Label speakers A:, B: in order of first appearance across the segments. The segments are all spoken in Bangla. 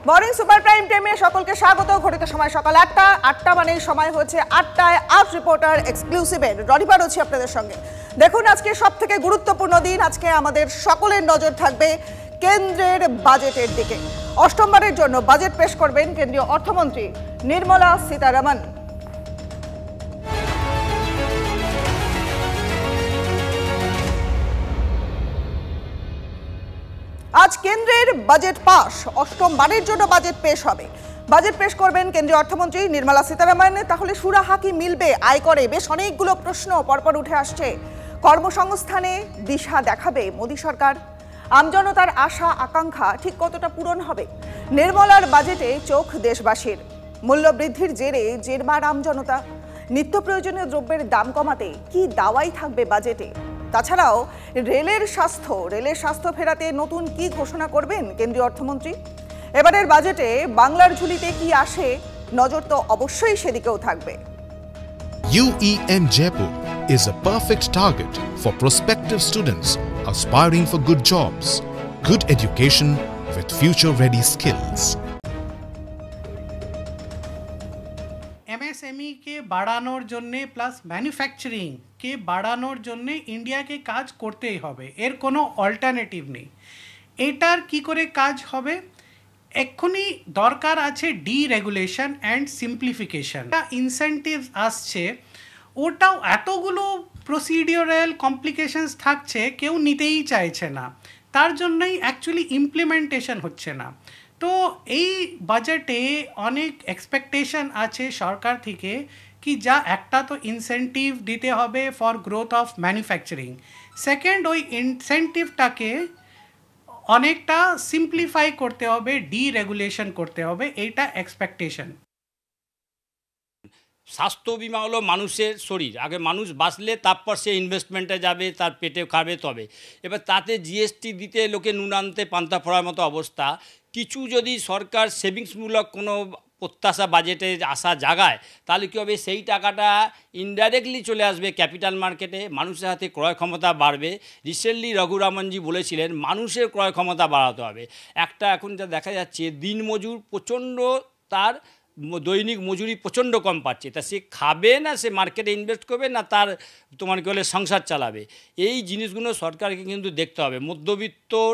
A: মর্নিং সুপার প্রাইম টাইমে সকলকে স্বাগত। ঘড়িতে সময় সকাল ৮টা মানে সময় হচ্ছে ৮টায় আজ রিপোর্টার এক্সক্লুসিভের রনিপা রয়েছে আপনাদের সঙ্গে। দেখুন আজকে সব থেকে গুরুত্বপূর্ণ দিন। আজকে আমাদের সকলের নজর থাকবে কেন্দ্রের বাজেটের দিকে। অষ্টমবারের জন্য বাজেট পেশ করবেন কেন্দ্রীয় অর্থমন্ত্রী নির্মলা সীতারামন। আজ কেন্দ্রের বাজেট পাস, অষ্টমবারের জন্য বাজেট পেশ হবে। বাজেট পেশ করবেন কেন্দ্রীয় অর্থমন্ত্রী নির্মলা সীতারামন। তাহলে সুরাহা কি মিলবে আয়করে? বেশ অনেকগুলো প্রশ্ন পরপর উঠে আসছে। কর্মসংস্থানে দিশা দেখাবে মোদী সরকার? আমজনতার আশা আকাঙ্ক্ষা ঠিক কতটা পূরণ হবে? নির্মলার বাজেটে চোখ দেশবাসীর। মূল্যবৃদ্ধির জেরে জেরবার আমজনতা। নিত্য প্রয়োজনীয় দ্রব্যের দাম কমাতে কি দাওয়াই থাকবে বাজেটে? তাছাড়াও রেলের স্বাস্থ্য ফেরাতে নতুন কি ঘোষণা করবেন কেন্দ্রীয় অর্থমন্ত্রী? এবারের বাজেটে বাংলার ঝুলিতে কি আসে, নজর তো অবশ্যই সেদিকেও থাকবে।
B: UEM Jaipur is a perfect target for prospective students aspiring for good jobs, good education with future-ready skills.
C: MSME কে বাড়ানোর জন্য প্লাস ম্যানুফ্যাকচারিং কে বাড়ানোর জন্য ইন্ডিয়াকে কাজ করতেই হবে, এর কোনো অল্টারনেটিভ নেই। এটার কি করে কাজ হবে? এক্ষুনি দরকার আছে ডিরেগুলেশন অ্যান্ড সিম্পলিফিকেশন। ইনসেন্টিভস আসছে, ওটাও এতগুলো প্রসিডিওরাল কমপ্লিকেশনস থাকছে, কেউ নিতেই চাইছে না। তার জন্যই অ্যাকচুয়ালি ইমপ্লিমেন্টেশন হচ্ছে না। তো এই বাজেটে অনেক এক্সপেকটেশন আছে সরকার থেকে, কি যা একটা তো ইনসেন্টিভ দিতে হবে for growth of manufacturing. Second, ওই ইনসেন্টিভটাকে অনেকটা সিম্পলিফাই করতে হবে, ডিরেগুলেশন করতে হবে, এইটা এক্সপেকটেশন।
D: স্বাস্থ্য বিমা হলো মানুষের শরীর, আগে মানুষ বাঁচলে তারপর সে ইনভেস্টমেন্টে যাবে, তার পেটে খাবে তবে। এবার তাতে জিএসটি দিতে লোকে নুন আনতে পান্তা ফোড়ার মতো অবস্থা। কিছু যদি সরকার সেভিংসমূলক কোনো প্রত্যাশা বাজেটে আসা জাগায়, তাহলে কী হবে? সেই টাকাটা ইনডাইরেক্টলি চলে আসবে ক্যাপিটাল মার্কেটে, মানুষের হাতে ক্রয় ক্ষমতা বাড়বে। রিসেন্টলি রঘুরামনজি বলেছিলেন মানুষের ক্রয় ক্ষমতা বাড়াতে হবে। একটা এখন যা দেখা যাচ্ছে, দিনমজুর প্রচণ্ড, তার দৈনিক মজুরি প্রচণ্ড কম পাচ্ছে, তা সে খাবে না সে মার্কেটে ইনভেস্ট করবে, না তার তোমার কী বলে সংসার চালাবে? এই জিনিসগুলো সরকারকে কিন্তু দেখতে হবে। মধ্যবিত্তর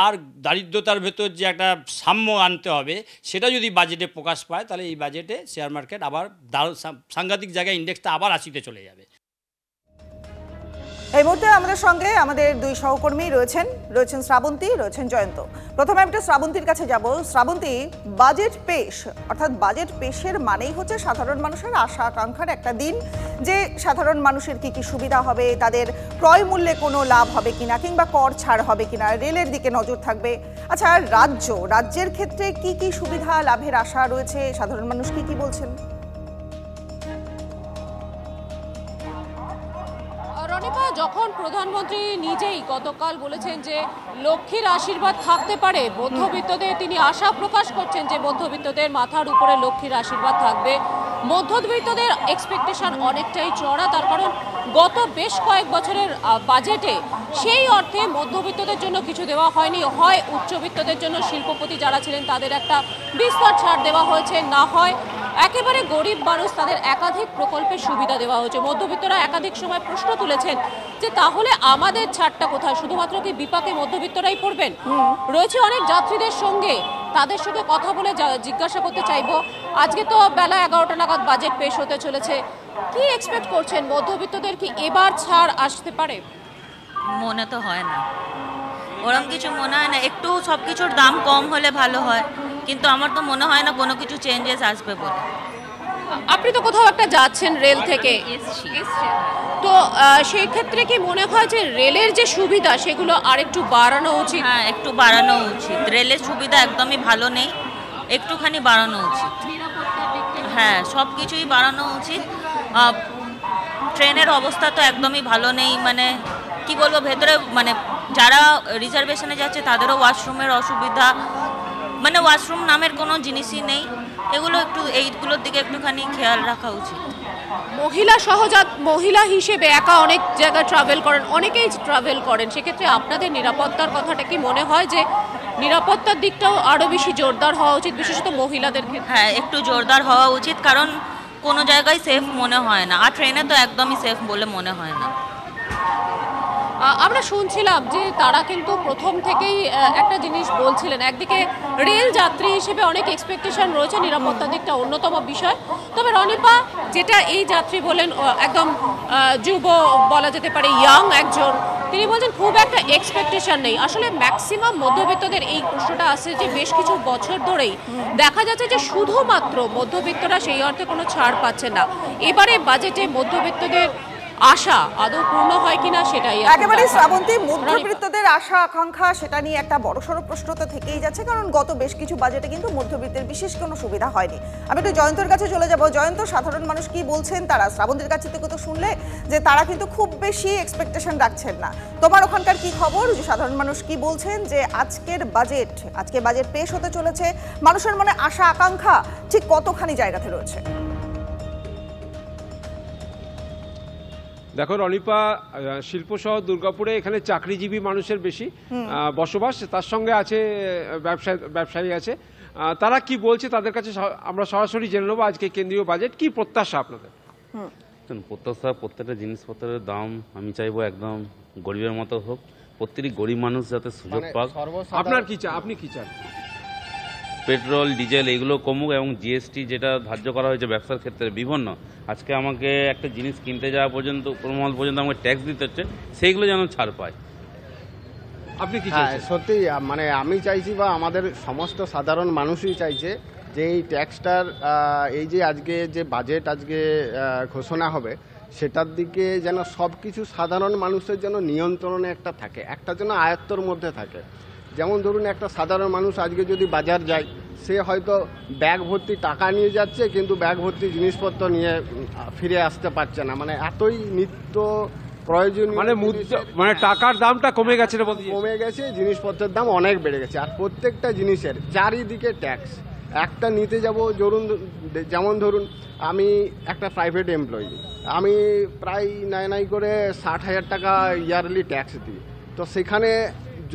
D: আর দারিদ্রতার ভেতর যে একটা সাম্য আনতে হবে, সেটা যদি বাজেটে প্রকাশ পায়, তাহলে এই বাজেটে শেয়ার মার্কেট আবার সাংঘাতিক জায়গায় ইন্ডেক্সটা আবার 80-তে চলে যাবে।
A: এই মুহূর্তে আমাদের সঙ্গে আমাদের দুই সহকর্মী রয়েছেন শ্রাবন্তী, রয়েছেন জয়ন্ত। প্রথমে আমি শ্রাবন্তীর কাছে যাব। শ্রাবন্তী, বাজেট পেশ অর্থাৎ বাজেট পেশের মানেই হচ্ছে সাধারণ মানুষের আশা আকাঙ্ক্ষার একটা দিন, যে সাধারণ মানুষের কি কি সুবিধা হবে, তাদের ক্রয় মূল্যে কোনো লাভ হবে কিনা, কিংবা কর ছাড় হবে কিনা, রেলের দিকে নজর থাকবে। আচ্ছা, রাজ্যের ক্ষেত্রে কি কি সুবিধা লাভের আশা রয়েছে, সাধারণ মানুষ কি কি বলছেন?
E: রনিপা, যখন প্রধানমন্ত্রী নিজেই গতকাল বলেছেন যে লক্ষ্মীর আশীর্বাদ থাকতে পারে মধ্যবিত্তদের, তিনি আশা প্রকাশ করছেন যে মধ্যবিত্তদের মাথার উপরে লক্ষ্মীর আশীর্বাদ থাকবে। মধ্যবিত্তদের এক্সপেকটেশন অনেকটাই চড়া, তার কারণ গত বেশ কয়েক বছরের বাজেটে সেই অর্থে মধ্যবিত্তদের জন্য কিছু দেওয়া হয়নি। হয় উচ্চবিত্তদের জন্য শিল্পপতি যারা ছিলেন তাদের একটা বিস্তর ছাড় দেওয়া হয়েছে, না হয় একেবারে গরিব মানুষ তাদের একাধিক প্রকল্পের সুবিধা দেওয়া হয়েছে। মধ্যবিত্তরা একাধিক সময় প্রশ্ন তুলেছেন যে তাহলে আমাদের ছাড়টা কোথায়? শুধুমাত্র কি বিপাকে মধ্যবিত্তরাই পড়বেন? রয়েছে অনেক যাত্রীদের সঙ্গে, তাদের সঙ্গে কথা বলে জিজ্ঞাসা করতে চাইবো। আজকে তো বেলা 11টা নাগাদ বাজেট পেশ হতে চলেছে, কি এক্সপেক্ট করছেন? মধ্যবিত্তদের কি এবার ছাড় আসতে পারে?
F: মনে তো হয় না, ওরম কিছু মনে হয় না। একটু সব কিছুর দাম কম হলে ভালো হয়, কিন্তু আমার তো মনে হয় না কোনো কিছু চেঞ্জেস আসবে বলে।
E: আপনি তো কোথাও একটা যাচ্ছেন রেল থেকে, তো সেই ক্ষেত্রে কি মনে হয় যে রেলের যে সুবিধা সেগুলো আরেকটু বাড়ানো উচিত?
F: হ্যাঁ, একটু বাড়ানো উচিত। রেলের সুবিধা একদমই ভালো নেই, একটুখানি বাড়ানো উচিত। হ্যাঁ, সব কিছুই বাড়ানো উচিত। ট্রেনের অবস্থা তো একদমই ভালো নেই, মানে কি বলবো, ভেতরে মানে যারা রিজার্ভেশনে যাচ্ছে তাদেরও ওয়াশরুমের অসুবিধা, মানে ওয়াশরুম নামের কোনো জিনিসই নেই। এইগুলোর দিকে একটুখানি খেয়াল রাখা উচিত।
E: মহিলা হিসেবে একা অনেক জায়গায় ট্রাভেল করেন, অনেকেই ট্রাভেল করেন, সেক্ষেত্রে আপনাদের নিরাপত্তার কথাটা কি মনে হয় যে নিরাপত্তার দিকটাও আরও বেশি জোরদার হওয়া উচিত, বিশেষত মহিলাদের ক্ষেত্রে?
F: হ্যাঁ, একটু জোরদার হওয়া উচিত, কারণ কোনো জায়গায় সেফ মনে হয় না, আর ট্রেনে তো একদমই সেফ বলে মনে হয় না।
E: আমরা শুনছিলাম যে তারা কিন্তু প্রথম থেকেই একটা জিনিস বলছিলেন, একদিকে রেল যাত্রী হিসেবে অনেক এক্সপেকটেশন রয়েছে, নিরাপত্তার দিকটা অন্যতম বিষয়। তবে রনিপা, যেটা এই যাত্রী বলেন একদম যুব বলা যেতে পারে, ইয়াং একজন, তিনি বলছেন খুব একটা এক্সপেকটেশন নেই। আসলে ম্যাক্সিমাম মধ্যবিত্তদের এই প্রশ্নটা আসছে যে বেশ কিছু বছর ধরেই দেখা যাচ্ছে যে শুধুমাত্র মধ্যবিত্তরা সেই অর্থে কোনো ছাড় পাচ্ছে না। এবারে বাজেটে মধ্যবিত্তদের আশা আদৌ পূর্ণ হয় কিনা সেটাই
A: একেবারে শ্রাবন্তী, মধ্যবিত্তদের আশা আকাঙ্ক্ষা সেটা নিয়ে একটা বড়সড় প্রশ্ন তো থেকেই যাচ্ছে, কারণ গত বেশ কিছু বাজেটে কিন্তু মধ্যবিত্তের বিশেষ কোনো সুবিধা হয়নি। আমি একটু জয়ন্তর কাছে চলে যাব। জয়ন্ত, সাধারণ মানুষ কি বলছেন তারা? শ্রাবন্তীর কাছে থেকে তো শুনলে যে তারা কিন্তু খুব বেশি এক্সপেকটেশন রাখছেন না। তোমার ওখানকার কি খবর, যে সাধারণ মানুষ কি বলছেন যে আজকে বাজেট পেশ হতে চলেছে, মানুষের মনে আশা আকাঙ্ক্ষা ঠিক কতখানি জায়গাতে রয়েছে?
G: দেখো রনিপা, শিল্প শহর দুর্গাপুরে এখানে চাকরিজীবী মানুষের বেশি বসবাস, তার সঙ্গে আছে ব্যবসায়ী আছে। তারা কি বলছে তাদের কাছে আমরা সরাসরি জেনে নেবো আজকে কেন্দ্রীয় বাজেট কি প্রত্যাশা আপনাদের।
H: প্রত্যাশা, প্রত্যেকটা জিনিসপত্রের দাম আমি চাইবো একদম গরিবের মতো হোক, প্রত্যেকটি গরিব মানুষ যাতে সুযোগ পাক।
G: আপনার কি চান? আপনি কি চান?
H: পেট্রোল ডিজেল এগুলো কমুক, এবং জিএসটি যেটা ধার্য করা হয়েছে ব্যবসার ক্ষেত্রে বিভিন্ন, আজকে আমাকে একটা জিনিস কিনতে যাওয়া পর্যন্ত কোনো মল পর্যন্ত আমাকে ট্যাক্স দিতে হচ্ছে, সেইগুলো যেন ছাড় পায়।
G: আপনি কি
I: চাইছেন? সত্যি মানে আমি চাইছি, বা আমাদের সমস্ত সাধারণ মানুষই চাইছে যে এই ট্যাক্সটার এই যে আজকে যে বাজেট আজকে ঘোষণা হবে সেটার দিকে যেন সব কিছু সাধারণ মানুষের যেন নিয়ন্ত্রণে একটা থাকে, একটা যেন আয়ত্তর মধ্যে থাকে। যেমন ধরুন, একটা সাধারণ মানুষ আজকে যদি বাজার যায়, সে হয়তো ব্যাগ ভর্তি টাকা নিয়ে যাচ্ছে কিন্তু ব্যাগ ভর্তি জিনিসপত্র নিয়ে ফিরে আসতে পারছে না, মানে এতই নিত্য প্রয়োজনীয়,
G: মানে টাকার দামটা কমে গেছে,
I: জিনিসপত্রের দাম অনেক বেড়ে গেছে। আর প্রত্যেকটা জিনিসের চারিদিকে ট্যাক্স। একটা নিতে যাব, যেমন ধরুন আমি একটা প্রাইভেট এমপ্লয়ি, আমি প্রায় নাই করে 60,000 টাকা ইয়ারলি ট্যাক্স দিই। তো সেখানে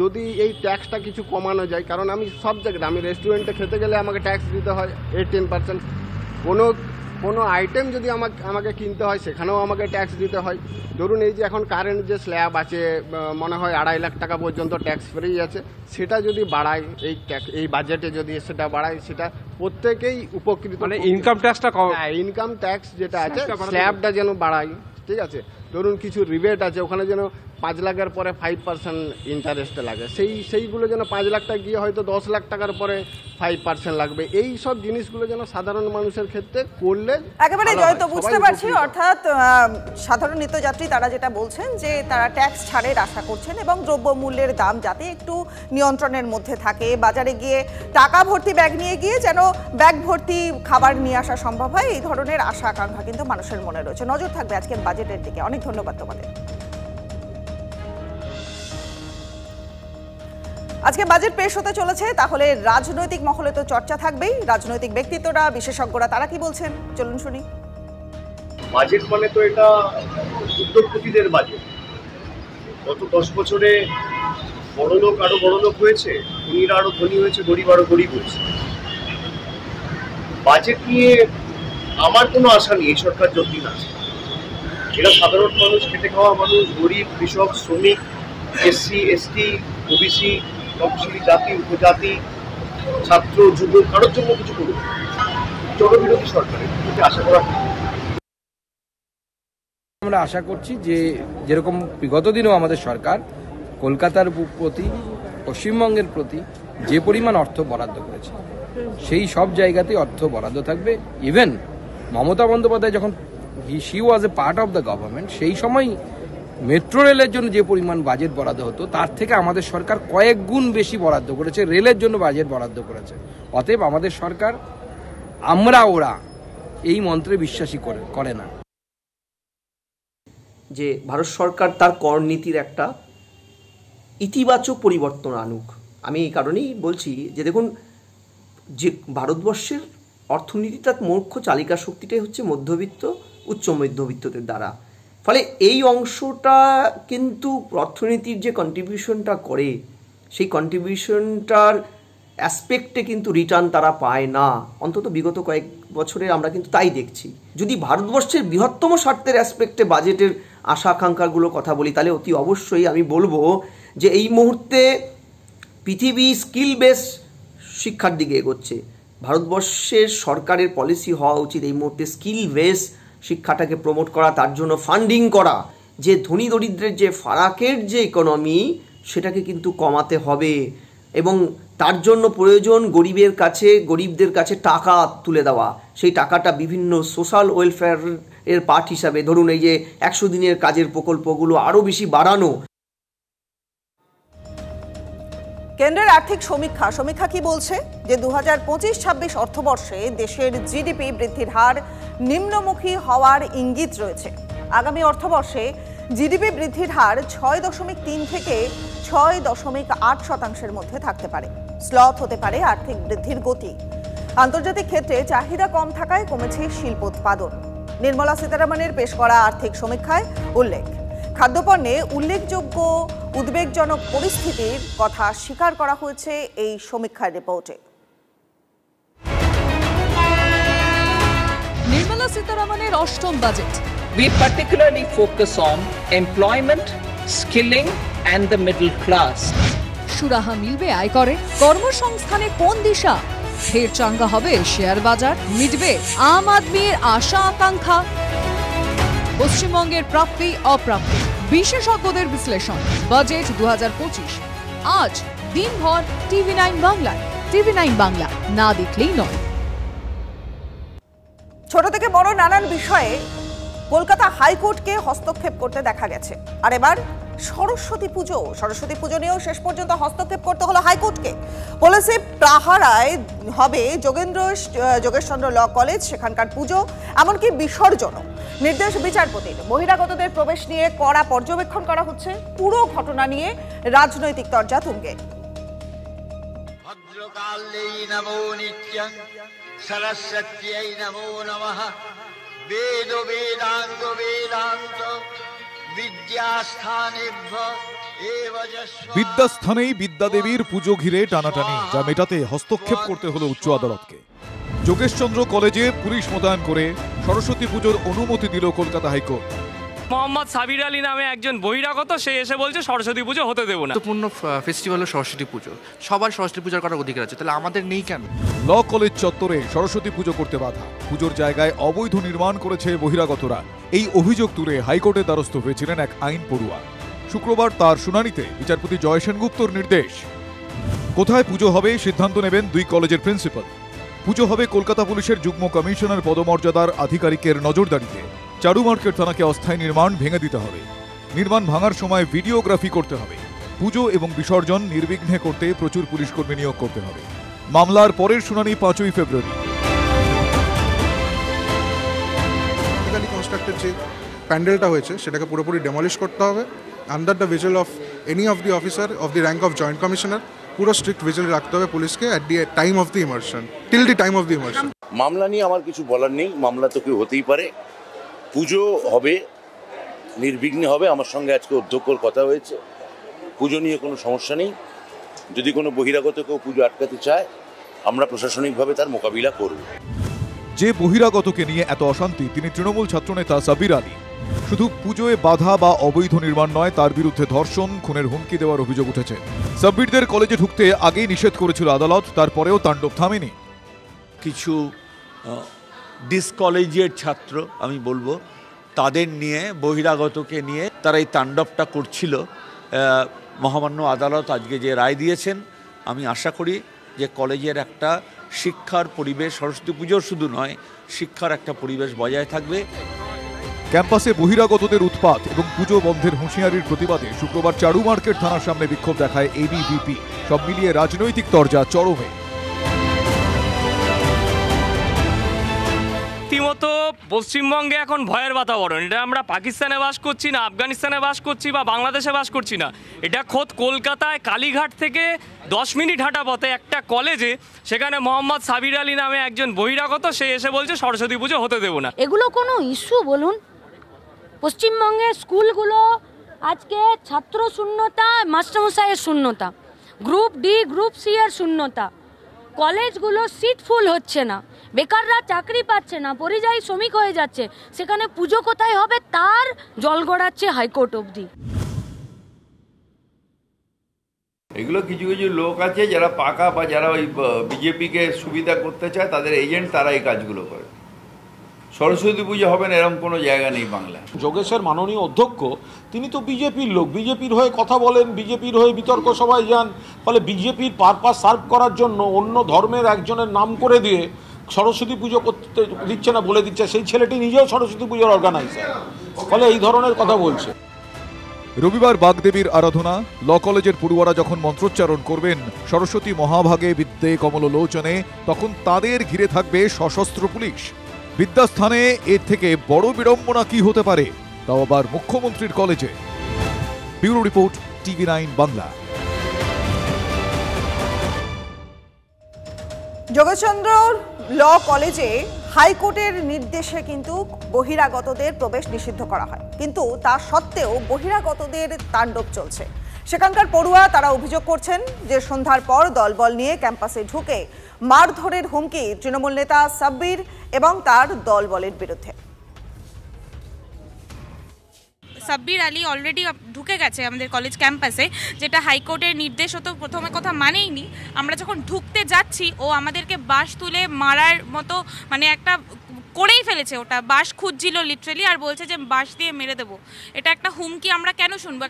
I: যদি এই ট্যাক্সটা কিছু কমানো যায়, কারণ আমি সব জায়গায়, আমি রেস্টুরেন্টে খেতে গেলে আমাকে ট্যাক্স দিতে হয় 18%, কোনো আইটেম যদি আমাকে কিনতে হয় সেখানেও আমাকে ট্যাক্স দিতে হয়। ধরুন এই যে এখন কারেন্ট যে স্ল্যাব আছে, মনে হয় 2.5 লাখ টাকা পর্যন্ত ট্যাক্স ফ্রি আছে, সেটা যদি বাড়ায়, এই বাজেটে যদি সেটা বাড়ায়, সেটা প্রত্যেকেই উপকৃত।
G: মানে ইনকাম ট্যাক্সটা কম,
I: ইনকাম ট্যাক্স যেটা আছে স্ল্যাবটা যেন বাড়ায়, ঠিক আছে। ধরুন কিছু রিবেট আছে, ওখানে যেন 5 লাখের পরে 5% ইন্টারেস্ট লাগে, সেইগুলো যেন 5 লাখটা গিয়ে হয়তো 10 লাখ টাকার পরে 5% লাগবে। এই সব জিনিসগুলো যেন সাধারণ মানুষের ক্ষেত্রে করলে
A: একেবারে জয়ন্ত বুঝতে পারছি। অর্থাৎ সাধারণ নিত্যযাত্রী তারা যেটা বলছেন যে তারা ট্যাক্স ছাড়ের আশা করছেন এবং দ্রব্যমূল্যের দাম যাতে একটু নিয়ন্ত্রণের মধ্যে থাকে, বাজারে গিয়ে টাকা ভর্তি ব্যাগ নিয়ে গিয়ে যেন ব্যাগ ভর্তি খাবার নিয়ে আসা সম্ভব হয়, এই ধরনের আশা আকাঙ্ক্ষা কিন্তু মানুষের মনে রয়েছে। নজর থাকবে আজকের বাজেটের দিকে। অনেক ধন্যবাদ তোমাদের। আজকে বাজেট পেশ হতে চলেছে, তাহলে রাজনৈতিক মহলে তো চর্চা থাকবেই। রাজনৈতিক ব্যক্তিত্বরা, বিশেষজ্ঞরা তারা কি বলছেন চলুন শুনি।
J: বাজেট মানে তো এটা উদ্যোগপতিদের বাজেট। গত 10 বছরে বড়লোক আরো বড়লোক হয়েছে, ধনীরা আরো ধনী হয়েছে, গরিব আরো গরিব হয়েছে। বাজেট নিয়ে আমার কোনো আশা নেই এই সরকার যতদিন আছে। এরা সাধারণ মানুষ, খেটে খাওয়া মানুষ, গরিব, কৃষক, শ্রমিক, এসসি এসটি, ওবিসি, তফসিলি জাতি, উপজাতি, ছাত্র, যুব, কারোর জন্য কিছু করুন। জনবিরোধী সরকারের প্রতি আশা করা।
K: আমরা আশা করছি যে যেরকম বিগত দিনেও আমাদের সরকার কলকাতার প্রতি, পশ্চিমবঙ্গের প্রতি যে পরিমাণ অর্থ বরাদ্দ করেছে, সেই সব জায়গাতেই অর্থ বরাদ্দ থাকবে। ইভেন মমতা বন্দ্যোপাধ্যায় যখন she was A part of the government, সেই সময় মেট্রো রেলের জন্য যে পরিমাণ বাজেট বরাদ্দ হতো তার থেকে আমাদের সরকার কয়েক গুণ বেশি বরাদ্দ করেছে, রেলের জন্য বাজেট বরাদ্দ করেছে। অতএব আমাদের সরকার ওরা এই মন্ত্রে বিশ্বাসী করে না
L: যে ভারত সরকার তার কর নীতির একটা ইতিবাচক পরিবর্তন আনুক। আমি এই কারণেই বলছি যে দেখুন, যে ভারতবর্ষের অর্থনীতিটার মুখ্য চালিকা শক্তিটাই হচ্ছে মধ্যবিত্ত উচ্চ মধ্যবিত্তদের দ্বারা। ফলে এই অংশটা কিন্তু অর্থনীতির যে কন্ট্রিবিউশনটা করে সেই কন্ট্রিবিউশনটার অ্যাসপেক্টে কিন্তু রিটার্ন তারা পায় না, অন্তত বিগত কয়েক বছরে আমরা কিন্তু তাই দেখছি। যদি ভারতবর্ষের বৃহত্তম স্বার্থের অ্যাসপেক্টে বাজেটের আশা আকাঙ্ক্ষাগুলোর কথা বলি, তাহলে অতি অবশ্যই আমি বলবো যে এই মুহূর্তে পৃথিবী স্কিল বেস শিক্ষার দিকে এগোচ্ছে। ভারতবর্ষের সরকারের পলিসি হওয়া উচিত এই মুহূর্তে স্কিল বেস শিক্ষাটাকে প্রমোট করা, তার জন্য ফান্ডিং করা, যে ধনী দরিদ্রের যে ফারাকের যে ইকোনমি সেটাকে কিন্তু কমাতে হবে এবং তার জন্য প্রয়োজন গরিবদের কাছে টাকা তুলে দেওয়া। সেই টাকাটা বিভিন্ন সোশ্যাল ওয়েলফেয়ারের পার্ট হিসাবে, ধরুন এই যে 100 দিনের কাজের প্রকল্পগুলো আরও বেশি বাড়ানো।
A: কেন্দ্রের আর্থিক সমীক্ষা কি বলছে? যে 2025-26 অর্থবর্ষে দেশের জিডিপি বৃদ্ধির হার নিম্নমুখী হওয়ার ইঙ্গিত রয়েছে। আগামী অর্থবর্ষে জিডিপি বৃদ্ধির হার 6.3 থেকে 6.8% মধ্যে থাকতে পারে। স্লথ হতে পারে আর্থিক বৃদ্ধির গতি। আন্তর্জাতিক ক্ষেত্রে চাহিদা কম থাকায় কমেছে শিল্প উৎপাদন। নির্মলা সীতারামনের পেশ করা আর্থিক সমীক্ষায় উল্লেখ, খাদ্যপণ্যে উল্লেখযোগ্য উদ্বেগজনক পরিস্থিতির কথা স্বীকার করা হয়েছে এই সমীক্ষার রিপোর্টে।
M: নির্মলা সীতারামনের অষ্টম budget. We particularly focus on employment, skilling and the middle class. সুরাহা মিলবে আয়করে, কর্মসংস্থানে কোন দিশা, ফের চাঙ্গা হবে শেয়ার বাজার, মিটবে আম আদমির আশা আকাঙ্ক্ষা, পশ্চিমবঙ্গের প্রাপ্তি অপ্রাপ্তি, বিশেষজ্ঞদের বিশ্লেষণ। বাজেট 2025 আজ দিনভর TV9 বাংলায়। TV9 বাংলা, না দেখলেই নয়।
A: ছোট থেকে বড় নানান বিষয়ে কলকাতা হাইকোর্টকে হস্তক্ষেপ করতে দেখা গেছে। আর এবার সরস্বতী পুজো নিয়েও শেষ পর্যন্ত হস্তক্ষেপ করতে হলো হাইকোর্টকে। পলিসি প্রাহারায় হবে যোগেশচন্দ্র ল কলেজ, সেখানকার পুজো এমনকি বিসর্জনও। নির্দেশ বিচারপতির। বহিরাগতদের প্রবেশ নিয়ে কড়া পর্যবেক্ষণ করা হচ্ছে। পুরো ঘটনা নিয়ে রাজনৈতিক তরজা তুঙ্গে।
N: সরস্বত্যৈ নমো নমঃ। বেদ বেদাঙ্গ বেদান্ত
O: বিদ্যাস্থানেই বিদ্যাদেবীর পুজো ঘিরে টানাটানি, যা মেটাতে হস্তক্ষেপ করতে হলো উচ্চ আদালতকে। যোগেশচন্দ্র কলেজে পুলিশ মোতায়েন করে সরস্বতী পুজোর অনুমতি দিল কলকাতা হাইকোর্ট।
P: মোহাম্মদ সাবির আলী নামে একজন বহিরাগত, সে এসে বলছে সরস্বতী পুজো হতে দেবো না।
Q: গুরুত্বপূর্ণ ফেস্টিভ্যাল হলো সরস্বতী পুজো, সবার সরস্বতী পূজা করার অধিকার আছে, তাহলে আমাদের নেই কেন?
O: ল কলেজ চত্বরে সরস্বতী পুজো করতে বাধা, পুজোর জায়গায় অবৈধ নির্মাণ করেছে বহিরাগতরা। এই অভিযোগ তুলে হাইকোর্টের দ্বারস্থ হয়েছিলেন এক আইন পড়ুয়া। শুক্রবার তার শুনানিতে বিচারপতি জয় সেনগুপ্তর নির্দেশ। কোথায় পুজো হবে সিদ্ধান্ত নেবেন দুই কলেজের প্রিন্সিপাল। পুজো হবে কলকাতা পুলিশের যুগ্ম কমিশনার পদমর্যাদার আধিকারিকের নজরদারিতে। চারু মার্কেট থানাকে অস্থায়ী নির্মাণ ভেঙে দিতে হবে। নির্মাণ ভাঙার সময় ভিডিওগ্রাফি করতে হবে। পুজো এবং বিসর্জন নির্বিঘ্নে করতে প্রচুর পুলিশ কর্মী নিয়োগ করতে হবে। মামলার পরের শুনানি 5ই ফেব্রুয়ারি।
R: কনস্ট্রাক্টেড যে প্যান্ডেলটা হয়েছে সেটাকে পুরোপুরি ডেমলিশ করতে হবে। Under the vigil of any of the officer of the rank of joint commissioner, পুরো স্ট্রিক্ট ভিজিল রাখতে হবে পুলিশকে at the time of the immersion, till the time of the immersion.
S: মামলা নিয়ে আমার কিছু বলার নেই, মামলা তো কেউ হতেই পারে। পুজো হবে, নির্বিঘ্নে হবে। আমার সঙ্গে আজকে অধ্যক্ষর কথা হয়েছে, পুজো নিয়ে কোনো সমস্যা নেই। যদি কোনো বহিরাগত কেউ পুজো আটকাতে চায়, আমরা প্রশাসনিকভাবে তার মোকাবিলা করব।
O: যে বহিরাগতকে নিয়ে এত অশান্তি তিনি তৃণমূল ছাত্রনেতা সাবির আলী। শুধু পুজোয় বাধা বা অবৈধ নির্মাণ নয়, তার বিরুদ্ধে ধর্ষণ, খুনের হুমকি দেওয়ার অভিযোগ উঠেছে। সাব্বিরদের কলেজে ঢুকতে আগেই নিষেধ করেছিল আদালত, তারপরেও তাণ্ডব থামেনি।
T: কিছু ডিসকলেজিয়েট ছাত্র আমি বলবো, তাদের নিয়ে, বহিরাগতকে নিয়ে তারা এই তাণ্ডবটা করছিল। মহামান্য আদালত আজকে যে রায় দিয়েছেন, আমি আশা করি যে কলেজের একটা শিক্ষার পরিবেশ, সরস্বতী পুজোর শুধু নয়, শিক্ষার একটা পরিবেশ বজায় থাকবে।
O: ক্যাম্পাসে বহিরাগতদের উৎপাত এবং পুজো বন্ধের হুঁশিয়ারির প্রতিবাদে শুক্রবার চারু মার্কেট থানার সামনে বিক্ষোভ দেখায় এবিভিপি। সব মিলিয়ে রাজনৈতিক তরজা চরমে।
P: রীতিমতো পশ্চিমবঙ্গে এখন ভয়ের বাতাবরণ। এটা আমরা পাকিস্তানে বাস করছি না, আফগানিস্তানে বাস করছি বা বাংলাদেশে বাস করছি না, এটা খোদ কলকাতায় কালীঘাট থেকে 10 মিনিট হাঁটা পথে একটা কলেজে, সেখানে মোহাম্মদ সাবির আলী নামে একজন বহিরাগত, সে এসে বলছে সরস্বতী পুজো হতে দেবো না।
U: এগুলো কোনো ইস্যু বলুন? পশ্চিমবঙ্গের স্কুলগুলো আজকে ছাত্র শূন্যতা, মাস্টারমশাইয়ের শূন্যতা, গ্রুপ ডি গ্রুপ সি এর শূন্যতা, কলেজগুলো সিট ফুল হচ্ছে না, বেকাররা চাকরি পাচ্ছে না, পরিযায়ী শ্রমিক হয়ে যাচ্ছে, সেখানে পুজো কোথায় হবে তার জল গড়াচ্ছে হাইকোর্ট অবধি।
V: এগুলো কিছু কিছু লোক আছে যারা পাকা বা যারা ওই বিজেপিকে সুবিধা করতে চায়, তাদের এজেন্ট, তারা এই কাজগুলো করে। সরস্বতী পুজো হবে না এরকম কোনো জায়গা নেই বাংলায়।
W: যোগেশের মাননীয় অধ্যক্ষ তিনি তো বিজেপির লোক, বিজেপির হয়ে কথা বলেন, বিজেপির হয়ে বিতর্ক সভায় যান, ফলে বিজেপির পারপাস সার্ভ করার জন্য অন্য ধর্মের একজনের নাম করে দিয়ে সরস্বতী পুজো করতে দিচ্ছে না বলে দিচ্ছে। সেই ছেলেটি নিজেও সরস্বতী পুজোর অর্গানাইজার, ফলে এই ধরনের কথা বলছে।
O: রবিবার বাগদেবীর আরাধনা, ল কলেজের পড়ুয়ারা যখন মন্ত্রোচ্চারণ করবেন সরস্বতী মহাভাগে বিদ্যে কমলোচনে, তখন তাদের ঘিরে থাকবে সশস্ত্র পুলিশ। বিদ্যাস্থানে এর থেকে বড় বিড়ম্বনা কি হতে পারে, তাও আবার মুখ্যমন্ত্রীর কলেজে। Bureau report, TV9 Bangla.
A: Jogeshchandra law কলেজে হাইকোর্টের নির্দেশে কিন্তু বহিরাগতদের প্রবেশ নিষিদ্ধ করা হয়, কিন্তু তা সত্ত্বেও বহিরাগতদের তাণ্ডব চলছে। সেখানকার পড়ুয়া তারা অভিযোগ করছেন যে সন্ধ্যার পর দলবল নিয়ে ক্যাম্পাসে ঢুকে মারধরের হুমকি তৃণমূল নেতা সাব্বির এবং তার দলবলের বিরুদ্ধে।
X: সাব্বির আলী অলরেডি ঢুকে গেছে আমাদের কলেজ ক্যাম্পাসে, যেটা হাইকোর্টের নির্দেশ হতো, প্রথমে কথা মানেইনি। আমরা যখন ঢুকতে যাচ্ছি ও আমাদেরকে বাঁশ তুলে মারার মতো মানে একটা করেই ফেলেছে, ওটা বাঁশ খুঁজছিল লিটারেলি, আর বলছে যে বাঁশ দিয়ে মেরে দেবো। এটা একটা হুমকি আমরা কেন শুনবো?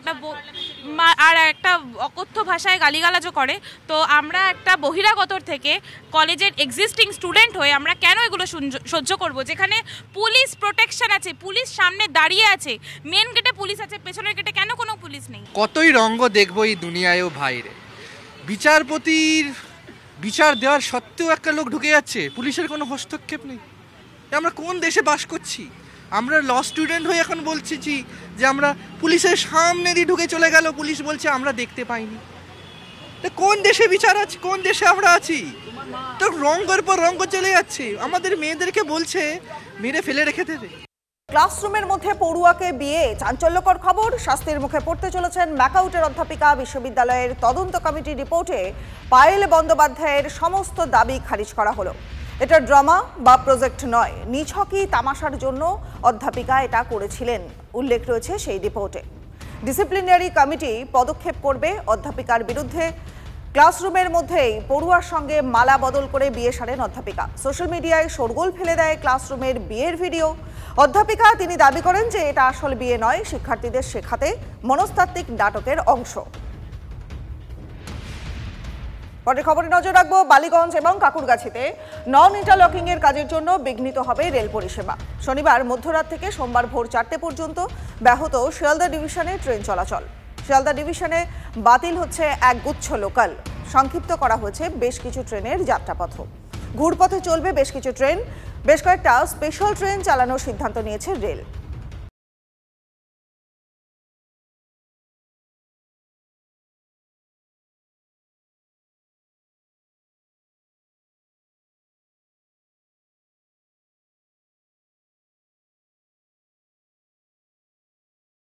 X: আর একটা অকথ্য ভাষায় গালিগালাজও করে। তো আমরা একটা বহিরাগতর থেকে কলেজের এক্সিস্টিং স্টুডেন্ট হয়ে আমরা কেন এগুলো সহ্য করব? যেখানে পুলিশ প্রোটেকশন আছে, পুলিশ সামনে দাঁড়িয়ে আছে, মেন গেটে পুলিশ আছে, পেছনের গেটে কেন কোনো পুলিশ নেই?
Q: কতই রঙ্গ দেখবো এই দুনিয়ায়ও ভাইরে, বিচারপতির বিচার দেওয়ার সত্ত্বেও একটা লোক ঢুকে যাচ্ছে, পুলিশের কোনো হস্তক্ষেপ নেই। আমরা কোন দেশে বাস করছি? আমরা ল স্টুডেন্ট হয়ে এখন বলছি যে আমরা পুলিশের সামনে দিয়ে ঢুকে চলে গেল, পুলিশ বলছে আমরা দেখতে পাইনি। কোন দেশে বিচার আছে? কোন দেশে আমরা আছি? তো রঙ্গের পর রঙ্গ চলে যাচ্ছে, আমাদের মেয়েদেরকে বলছে মেরে ফেলে রেখে দেবে।
A: ক্লাসরুমের মধ্যে পড়ুয়াকে বিয়ে, চাঞ্চল্যকর খবর। শাস্তির মুখে পড়তে চলেছেন ম্যাকাউটের অধ্যাপিকা। বিশ্ববিদ্যালয়ের তদন্ত কমিটির রিপোর্টে পায়েল বন্দ্যোপাধ্যায়ের সমস্ত দাবি খারিজ করা হলো। এটা ড্রামা বা প্রজেক্ট নয়, নিছকই তামাশার জন্য অধ্যাপিকা এটা করেছিলেন উল্লেখ রয়েছে সেই রিপোর্টে। ডিসিপ্লিনারি কমিটি পদক্ষেপ করবে অধ্যাপিকার বিরুদ্ধে। ক্লাসরুমের মধ্যেই পড়ুয়ার সঙ্গে মালা বদল করে বিয়ে সারেন অধ্যাপিকা। সোশ্যাল মিডিয়ায় শোরগোল ফেলে দেয় ক্লাসরুমের বিয়ের ভিডিও। অধ্যাপিকা তিনি দাবি করেন যে এটা আসল বিয়ে নয়, শিক্ষার্থীদের শেখাতে মনস্তাত্ত্বিক নাটকের অংশ। পরের খবরে নজর রাখবো বালিগঞ্জ এবং কাকুরগাছিতে নন ইন্টারলকিং এর কাজের জন্য বিঘ্নিত হবে রেল পরিষেবা। শনিবার মধ্যরাত থেকে সোমবার ভোর 4টে পর্যন্ত ব্যাহত শিয়ালদা ডিভিশনে ট্রেন চলাচল। শিয়ালদা ডিভিশনে বাতিল হচ্ছে এক গুচ্ছ লোকাল, সংক্ষিপ্ত করা হয়েছে বেশ কিছু ট্রেনের যাত্রাপথ। ঘুরপথে চলবে বেশ কিছু ট্রেন, বেশ কয়েকটা স্পেশাল ট্রেন চালানোর সিদ্ধান্ত নিয়েছে রেল।